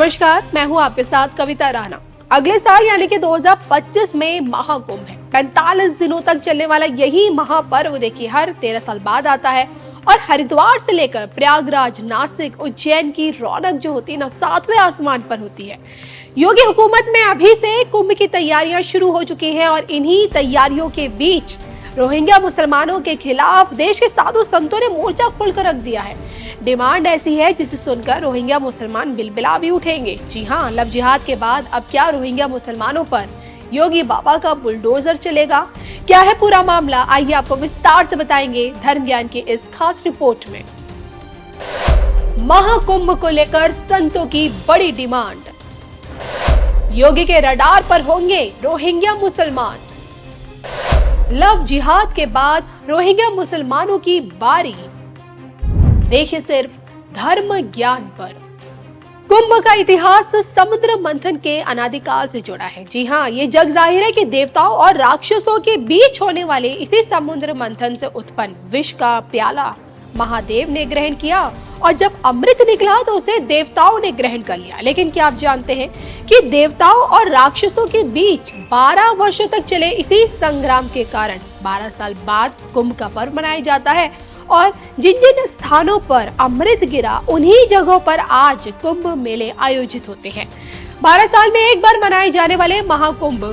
नमस्कार, मैं हूं आपके साथ कविता राणा। अगले साल यानी कि 2025 में महाकुंभ है। 45 दिनों तक चलने वाला यही महापर्व देखिए हर 13 साल बाद आता है और हरिद्वार से लेकर प्रयागराज, नासिक, उज्जैन की रौनक जो होती है ना, 7वें आसमान पर होती है। योगी हुकूमत में अभी से कुंभ की तैयारियां शुरू हो चुकी हैं और इन्हीं तैयारियों के बीच रोहिंग्या मुसलमानों के खिलाफ देश के साधु संतों ने मोर्चा खोलकर रख दिया है। डिमांड ऐसी है जिसे सुनकर रोहिंग्या मुसलमान बिलबिला भी उठेंगे। जी हाँ, लव जिहाद के बाद अब क्या रोहिंग्या मुसलमानों पर योगी बाबा का बुलडोजर चलेगा? क्या है पूरा मामला, आइए आपको विस्तार से बताएंगे धर्म ज्ञान की इस खास रिपोर्ट में। महाकुंभ को लेकर संतों की बड़ी डिमांड। योगी के रडार पर होंगे रोहिंग्या मुसलमान। लव जिहाद के बाद रोहिंग्या मुसलमानों की बारी। देखिए सिर्फ धर्म ज्ञान पर। कुंभ का इतिहास समुद्र मंथन के अनादिकाल से जुड़ा है। जी हाँ, ये जग जाहिर है कि देवताओं और राक्षसों के बीच होने वाले इसी समुद्र मंथन से उत्पन्न विष का प्याला महादेव ने ग्रहण किया और जब अमृत निकला तो उसे देवताओं ने ग्रहण कर लिया। लेकिन क्या आप जानते हैं कि देवताओं और राक्षसों के बीच 12 वर्षों तक चले इसी संग्राम के कारण 12 साल बाद कुंभ का पर्व मनाया जाता है और जिन जिन स्थानों पर अमृत गिरा उन्हीं जगहों पर आज कुंभ मेले आयोजित होते हैं। 12 साल में एक बार मनाए जाने वाले महाकुंभ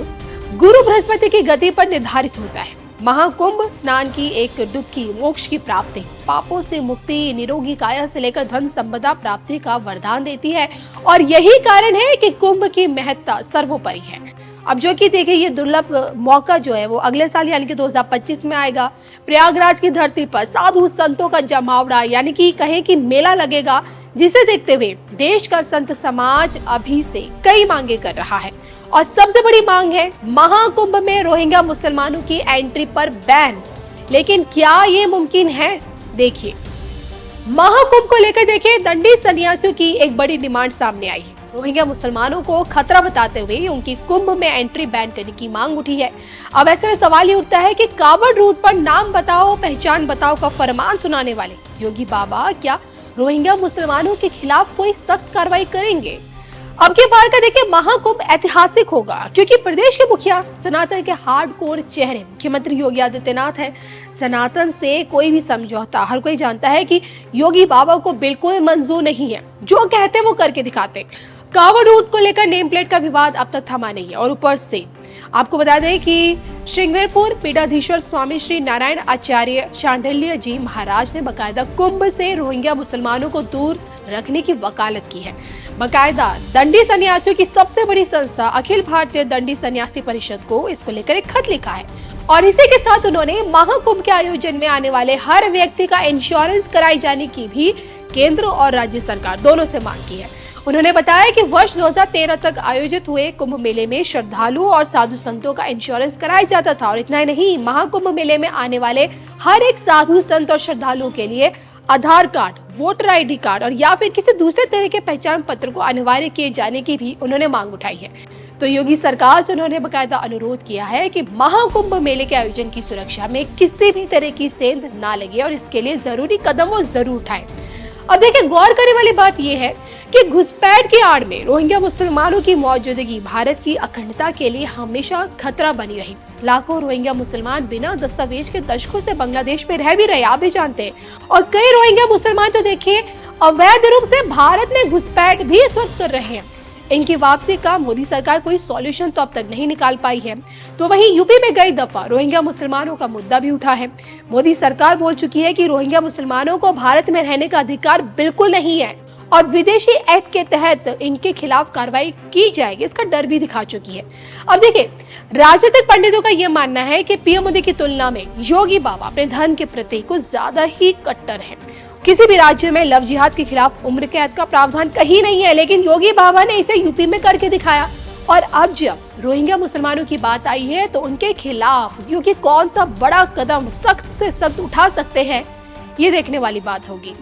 गुरु बृहस्पति की गति पर निर्धारित होता है। महाकुंभ स्नान की एक डुबकी मोक्ष की प्राप्ति, पापों से मुक्ति, निरोगी काया से लेकर धन संपदा प्राप्ति का वरदान देती है और यही कारण है कि कुंभ की महत्ता सर्वोपरि है। अब जो कि देखिए ये दुर्लभ मौका जो है वो अगले साल यानी कि 2025 में आएगा। प्रयागराज की धरती पर साधु संतों का जमावड़ा यानी कि कहें कि मेला लगेगा, जिसे देखते हुए देश का संत समाज अभी से कई मांगे कर रहा है और सबसे बड़ी मांग है महाकुंभ में रोहिंग्या मुसलमानों की एंट्री पर बैन। लेकिन क्या ये मुमकिन है? देखिए महाकुंभ को लेकर देखिए दंडी सन्यासियों की एक बड़ी डिमांड सामने आई है। रोहिंग्या मुसलमानों को खतरा बताते हुए उनकी कुंभ में एंट्री बैन करने की मांग उठी है। अब ऐसे में सवाल ये उठता है कि कावड़ रूट पर नाम बताओ पहचान बताओ का फरमान सुनाने वाले योगी बाबा क्या रोहिंग्या मुसलमानों के खिलाफ कोई सख्त कार्रवाई करेंगे? अब की बार का देखिए महाकुंभ ऐतिहासिक होगा क्योंकि प्रदेश के मुखिया सनातन के हार्डकोर चेहरे मुख्यमंत्री योगी आदित्यनाथ है। सनातन से कोई भी समझौता हर कोई जानता है कि योगी बाबा को बिल्कुल मंजूर नहीं है। जो कहते वो करके दिखाते। कावड़ रूट को लेकर नेम प्लेट का विवाद अब तक थमा नहीं है और ऊपर से आपको बता दें कि श्रृंगेरपुर पीठाधीश्वर स्वामी श्री नारायण आचार्य शांडिल्य जी महाराज ने बकायदा कुंभ से रोहिंग्या मुसलमानों को दूर रखने की वकालत की है। बकायदा दंडी सन्यासियों की सबसे बड़ी संस्था अखिल भारतीय दंडी सन्यासी परिषद को इसको लेकर एक खत लिखा है और इसी के साथ उन्होंने महाकुंभ के आयोजन में आने वाले हर व्यक्ति का इंश्योरेंस कराए जाने की भी केंद्र और राज्य सरकार दोनों से मांग की है। उन्होंने बताया कि वर्ष 2013 तक आयोजित हुए कुंभ मेले में श्रद्धालुओं और साधु संतों का इंश्योरेंस कराया जाता था और इतना ही नहीं, महाकुंभ मेले में आने वाले हर एक साधु संत और श्रद्धालुओं के लिए आधार कार्ड, वोटर आईडी कार्ड और या फिर किसी दूसरे तरह के पहचान पत्र को अनिवार्य किए जाने की भी उन्होंने मांग उठाई है। तो योगी सरकार से उन्होंने बकायदा अनुरोध किया है कि महाकुंभ मेले के आयोजन की सुरक्षा में किसी भी तरह की सेंध ना लगे और इसके लिए जरूरी कदम वो जरूर उठाएं। अब देखिए गौर करने वाली बात यह है कि घुसपैठ की आड़ में रोहिंग्या मुसलमानों की मौजूदगी भारत की अखंडता के लिए हमेशा खतरा बनी रही। लाखों रोहिंग्या मुसलमान बिना दस्तावेज के दशकों से बांग्लादेश में रह भी रहे, आप भी जानते हैं। और कई रोहिंग्या मुसलमान तो देखिए अवैध रूप से भारत में घुसपैठ भी इस वक्त कर रहे हैं। इनकी वापसी का मोदी सरकार कोई सॉल्यूशन तो अब तक नहीं निकाल पाई है। तो वहीं यूपी में कई दफा रोहिंग्या मुसलमानों का मुद्दा भी उठा है। मोदी सरकार बोल चुकी है कि रोहिंग्या मुसलमानों को भारत में रहने का अधिकार बिल्कुल नहीं है और विदेशी एक्ट के तहत इनके खिलाफ कार्रवाई की जाएगी, इसका डर भी दिखा चुकी है। अब देखिए राजनीतिक पंडितों का यह मानना है कि पीएम मोदी की तुलना में योगी बाबा अपने धर्म के प्रति कुछ ज्यादा ही कट्टर है। किसी भी राज्य में लव जिहाद के खिलाफ उम्र कैद का प्रावधान कहीं नहीं है, लेकिन योगी बाबा ने इसे यूपी में करके दिखाया। और अब जब रोहिंग्या मुसलमानों की बात आई है तो उनके खिलाफ योगी कौन सा बड़ा कदम सख्त से सख्त उठा सकते हैं, ये देखने वाली बात होगी।